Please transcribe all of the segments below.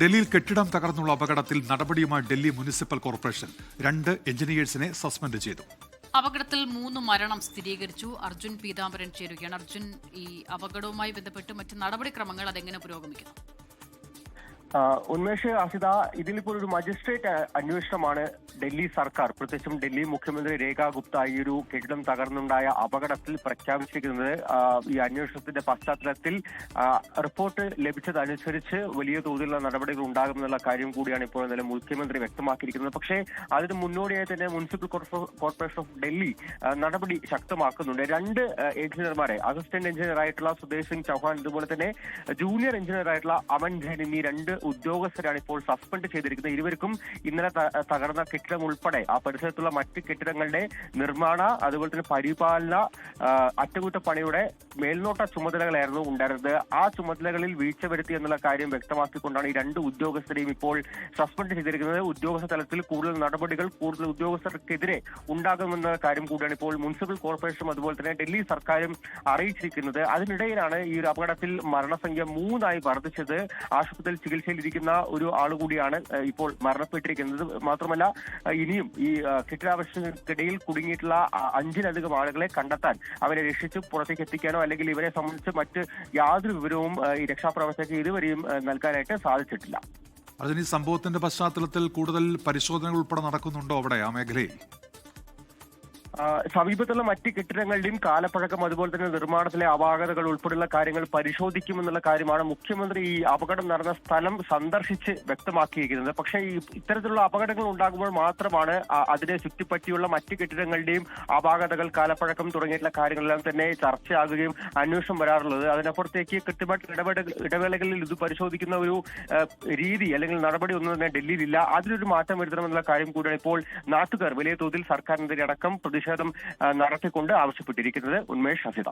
ഡൽഹിയിൽ കെട്ടിടം തകർന്നുള്ള അപകടത്തിൽ നടപടിയുമായി ഡൽഹി മുനിസിപ്പൽ കോർപ്പറേഷൻ 2 എഞ്ചിനീയേഴ്സിനെ സസ്പെൻഡ് ചെയ്തു. അപകടത്തിൽ 3 മരണം സ്ഥിരീകരിച്ചു. അർജുൻ പീതാംബരൻ ചേരുകയാണ്. അർജുൻ, ഈ അപകടവുമായി ബന്ധപ്പെട്ട് മറ്റ് നടപടിക്രമങ്ങൾ അതെങ്ങനെ പുരോഗമിക്കുന്നു? ഉന്മേഷ്, അസിത, ഇതിലിപ്പോൾ ഒരു മജിസ്ട്രേറ്റ് അന്വേഷണമാണ് ഡൽഹി സർക്കാർ, പ്രത്യേകിച്ചും ഡൽഹി മുഖ്യമന്ത്രി രേഖ ഗുപ്ത ഈ ഒരു കെട്ടിടം തകർന്നുണ്ടായ അപകടത്തിൽ പ്രഖ്യാപിച്ചിരിക്കുന്നത്. ഈ അന്വേഷണത്തിന്റെ പശ്ചാത്തലത്തിൽ റിപ്പോർട്ട് ലഭിച്ചതനുസരിച്ച് വലിയ തോതിലുള്ള നടപടികൾ ഉണ്ടാകുമെന്നുള്ള കാര്യം കൂടിയാണ് ഇപ്പോൾ ഇന്നലെ മുഖ്യമന്ത്രി വ്യക്തമാക്കിയിരിക്കുന്നത്. പക്ഷേ അതിന് മുന്നോടിയായി തന്നെ മുനിസിപ്പൽ കോർപ്പറേഷൻ ഓഫ് ഡൽഹി നടപടി ശക്തമാക്കുന്നുണ്ട്. 2 എഞ്ചിനീയർമാരെ, അസിസ്റ്റന്റ് എഞ്ചിനീയർ ആയിട്ടുള്ള സുദേശ് സിംഗ് ചൗഹാൻ, അതുപോലെ തന്നെ ജൂനിയർ എഞ്ചിനീയർ ആയിട്ടുള്ള അമൻ ജൈൻ എന്നീ 2 ഉദ്യോഗസ്ഥരാണ് ഇപ്പോൾ സസ്പെൻഡ് ചെയ്തിരിക്കുന്നത്. ഇരുവർക്കും ഇന്നലെ തകർന്ന കെട്ടിടം ഉൾപ്പെടെ ആ പരിസരത്തുള്ള മറ്റ് കെട്ടിടങ്ങളുടെ നിർമ്മാണ, അതുപോലെ തന്നെ പരിപാലന, അറ്റകുറ്റപ്പണിയുടെ മേൽനോട്ട ചുമതലകളായിരുന്നു ഉണ്ടായിരുന്നത്. ആ ചുമതലകളിൽ വീഴ്ച വരുത്തി എന്നുള്ള കാര്യം വ്യക്തമാക്കിക്കൊണ്ടാണ് ഈ 2 ഉദ്യോഗസ്ഥരെയും ഇപ്പോൾ സസ്പെൻഡ് ചെയ്തിരിക്കുന്നത്. ഉദ്യോഗസ്ഥ തലത്തിൽ കൂടുതൽ നടപടികൾ കൂടുതൽ ഉദ്യോഗസ്ഥർക്കെതിരെ ഉണ്ടാകുമെന്ന കാര്യം കൂടിയാണ് ഇപ്പോൾ മുനിസിപ്പൽ കോർപ്പറേഷനും അതുപോലെ തന്നെ ഡൽഹി സർക്കാരും അറിയിച്ചിരിക്കുന്നത്. അതിനിടയിലാണ് ഈ ഒരു അപകടത്തിൽ മരണസംഖ്യ 3 വർദ്ധിച്ചത്. ആശുപത്രിയിൽ ചികിത്സയിലിരിക്കുന്ന ഒരു ആളുകൂടിയാണ് ഇപ്പോൾ മരണപ്പെട്ടിരിക്കുന്നത്. മാത്രമല്ല, ഇനിയും ഈ കെട്ടിടാവശിഷ്ടങ്ങൾക്കിടയിൽ കുടുങ്ങിയിട്ടുള്ള 5-ലധികം ആളുകളെ കണ്ടെത്താൻ, അവരെ രക്ഷിച്ച് പുറത്തേക്ക് എത്തിക്കാനോ അല്ലെങ്കിൽ ഇവരെ സംബന്ധിച്ച് മറ്റ് യാതൊരു വിവരവും ഈ രക്ഷാപ്രവർത്തകർക്ക് ഇതുവരെയും നൽകാനായിട്ട് സാധിച്ചിട്ടില്ല. അതിന് ഈ സംഭവത്തിന്റെ പശ്ചാത്തലത്തിൽ കൂടുതൽ പരിശോധനകൾ ഉൾപ്പെടെ നടക്കുന്നുണ്ടോ അവിടെ ആ മേഖലയിൽ? സമീപത്തുള്ള മറ്റ് കെട്ടിടങ്ങളുടെയും കാലപ്പഴക്കം, അതുപോലെ തന്നെ നിർമ്മാണത്തിലെ അപാകതകൾ ഉൾപ്പെടെയുള്ള കാര്യങ്ങൾ പരിശോധിക്കുമെന്നുള്ള കാര്യമാണ് മുഖ്യമന്ത്രി ഈ അപകടം നടന്ന സ്ഥലം സന്ദർശിച്ച് വ്യക്തമാക്കിയിരിക്കുന്നത്. പക്ഷേ ഇത്തരത്തിലുള്ള അപകടങ്ങൾ ഉണ്ടാകുമ്പോൾ മാത്രമാണ് അതിനെ ചുറ്റിപ്പറ്റിയുള്ള മറ്റ് കെട്ടിടങ്ങളുടെയും അപാകതകൾ, കാലപ്പഴക്കം തുടങ്ങിയിട്ടുള്ള കാര്യങ്ങളെല്ലാം തന്നെ ചർച്ചയാകുകയും അന്വേഷണം വരാറുള്ളത്. അതിനപ്പുറത്തേക്ക് കൃത്യമായിട്ട് ഇടവേളകളിൽ ഇത് പരിശോധിക്കുന്ന ഒരു രീതി അല്ലെങ്കിൽ നടപടി ഒന്നും തന്നെ ഡൽഹിയിലില്ല. അതിലൊരു മാറ്റം വരുത്തണമെന്നുള്ള കാര്യം കൂടിയാണ് ഇപ്പോൾ നാട്ടുകാർ വലിയ തോതിൽ സർക്കാരിനെതിരെ അടക്കം പ്രതിഷേധം നടത്തിക്കൊണ്ട് ആവശ്യപ്പെട്ടിരിക്കുന്നത്. ഉന്മേഷ്, അസിത.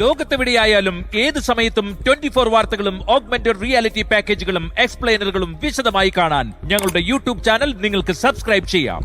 ലോകത്തെവിടെയായാലും ഏത് സമയത്തും 24 വാർത്തകളും ഓഗ്മെന്റഡ് റിയാലിറ്റി പാക്കേജുകളും എക്സ്പ്ലെയിനറുകളും വിശദമായി കാണാൻ ഞങ്ങളുടെ യൂട്യൂബ് ചാനൽ നിങ്ങൾക്ക് സബ്സ്ക്രൈബ് ചെയ്യാം.